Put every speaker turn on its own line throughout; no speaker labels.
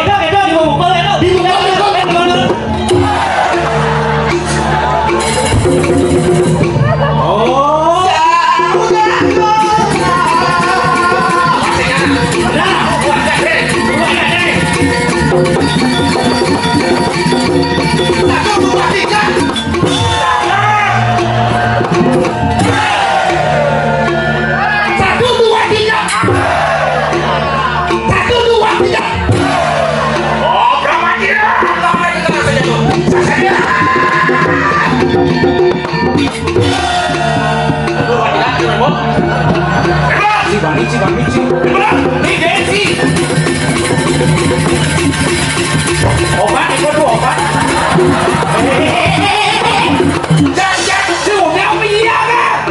itu dimukul itu. Oh. Obat, itu tuh obat. Jangan, sudah iya kan?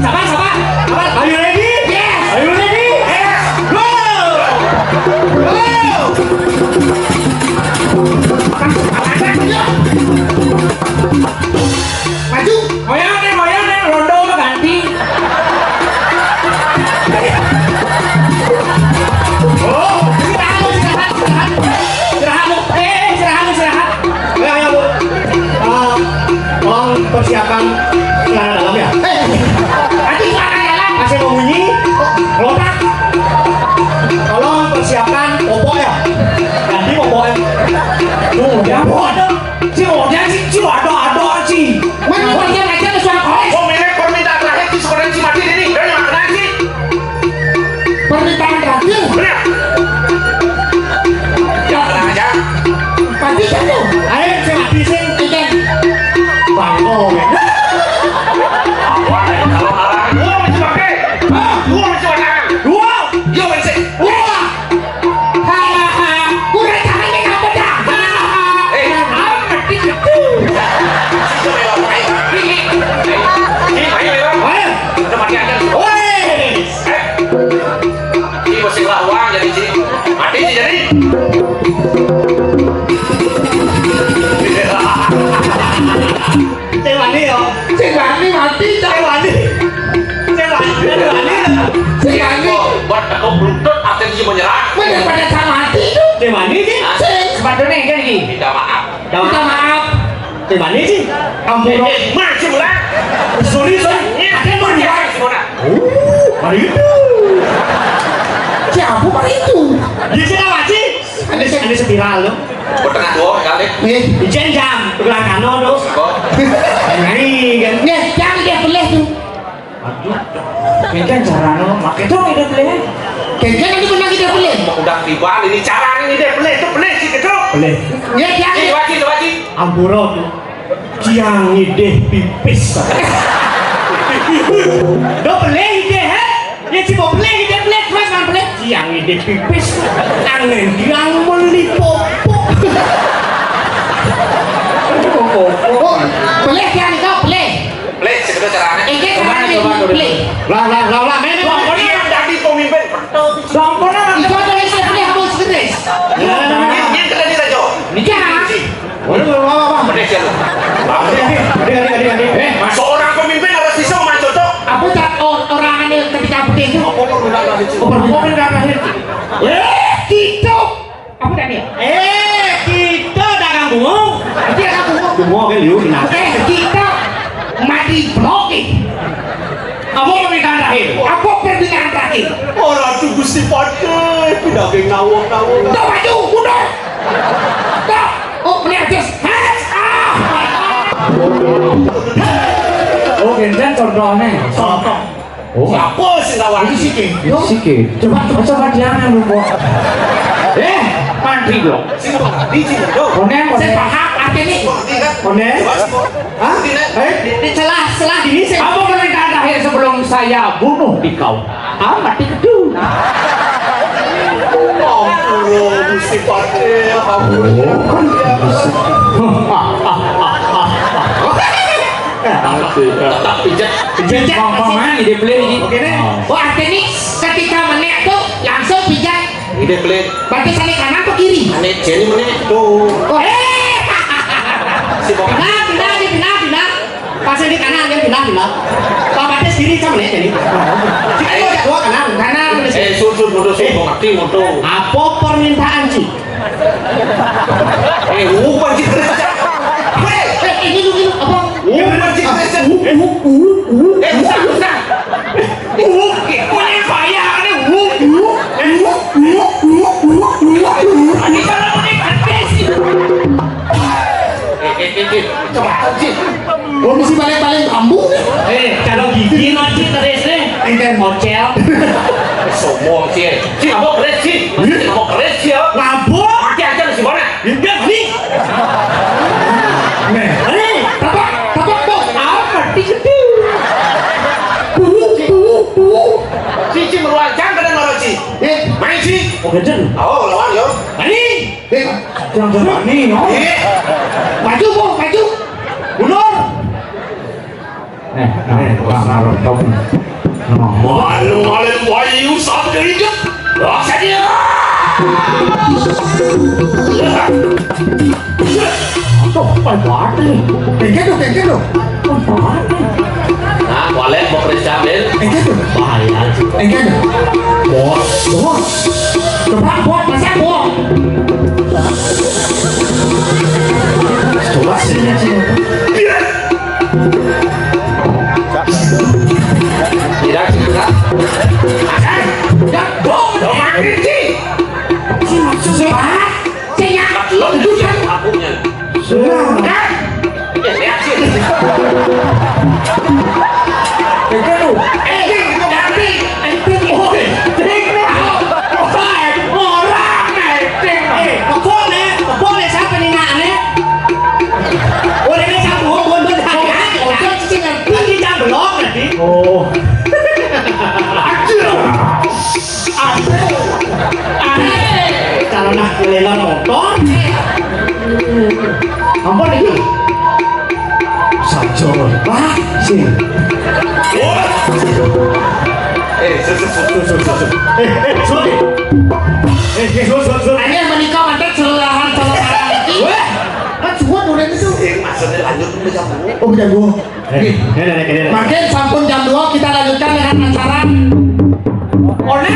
Sabar. Are you ready? Yes. Are you ready? Yes. Go. Maju. Goyang deh, rondo mah ganti. Oh, istirahat. Ayo, Bu. Tolong persiapkan celana dalam ya. Nanti celana dalam masih mau bunyi. Kelopak. Tolong persiapkan popok ya. Ganti popoknya. Tuh, udah bodoh. Si ada sih. Mana dia aja ke suara kau? Oh, mereka permintaan terakhir di sekolah si mati ini. Dari mana sih? Permintaan terakhir. Benar. Jangan aja. Pasti satu. Ayo, si mati sih. Ikan. Bangko. Apa? Kalau arah dua masih pakai. Dua masih pakai. Dua. Yo masih. Dua. Hahaha. Kurang tangannya apa dah? Apa itu? Gimana sih? Ampun. Masih mulai. Sorry. Ada mana? Hari itu. Siapa hari itu? Di sini lagi. Ada spiral loh. Tengah dua kali. Di jam belakang loh. Ini kan. Nih, jangan dia boleh tuh. Aduh. Kan cara no, makai tuh dia boleh. Kan nanti pernah kita boleh. Udah ribet ini cara ini dia boleh itu boleh sih itu. Boleh. Ya jangan. Itu wajib. Ampuron. Kiang ide pipis. Do boleh ide he? Ya cuma boleh ide boleh terus kan boleh. Kiang ide pipis. Angin yang melipopok. Boleh kiang itu boleh. Boleh sekedar caranya. Coba boleh. Lah. Mana pokoknya jadi pemimpin. Sampurna itu ada yang boleh harus sekedar. Ini kena dirajo. Nikah. Wah. Boleh jalan. Seorang pemimpin harus bisa mencocok. Apa tak orang ini ketika begitu? Kita. Apa tadi? Kita dagang bunga. Dia dagang bunga. Bunga kan liu kita mati blokir. Apa permintaan terakhir? Orang tu gusti pakai pindah ke nawang. Tak maju, udah. Tak. Oh, melihat oh, gendan contohnya. Oh, siapa sih lawan ini Sike? Coba dia yang lupa. Mandi dong. Konen. Saya paham artinya. Konen. Hah? Di celah ini saya. Apa permintaan terakhir sebelum saya bunuh di kau? Mati kedua. Gusti Pate, tak pijat ngomong ide pelit ini. Oke deh. Oh artinya ketika menek tuh langsung pijat. Ide pelit. Berarti sana kanan atau kiri? Menek jadi menek tuh. Oh pindah. Pas di kanan yang pindah. kenal lah. Bapaknya sendiri kan nih jadi. Ayo dua kanan.
Sur ngerti moto.
Apa permintaan sih?
Bukan sih kerja.
Ini dulu apa?
Bukan sih kerja. Usah. Punya bayar ada Ini cara menekan besi. Coba sih.
Oh mesti balik kampung. Kalau gigi nanti terus nih, engkau hotel.
Sombong sih. Si abang keren sih. Abang keren sih ya.
Ngabuk.
Mati aja di mana?
Dia nih. Nih, tapak bos. Apa tisu?
Si meruangkan kadang marah si. Main si.
Oh kejen.
Oh lawan yo.
Ini. Jangan nih. Maju. Mundur. Malu wayu sampai hidup. Rasa dia. Tuh, apa nih? Tengke tuh.
Nah, wallet mau kerja ambil.
Bahaya. Bos. Coba masak bos. Coba sini.
Tidak. Akan. Dong mati.
Si maksud apa? Saya.
Lo itu kan akunya.
Sudah.
Lihat sih.
Kalau nak lelang motor, ampun ini. Sajol, wah sih. Sulit. Ini menikah mantek celulahan lagi. Wah, cuma udah itu.
Maksudnya lanjut ke jam 2.
Oh jam 2. Makin sampun jam 2 kita lanjutkan dengan acara. One.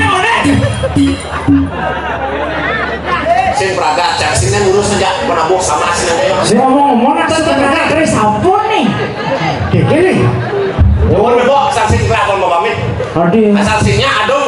Sing Praga cek sini ngurus saja penabung sama sini.
Saya ngomong atas Praga dari sampun nih. Gini.
Mohon bebo saksi kita kon mau pamit.
Adi.
Saksinya aduh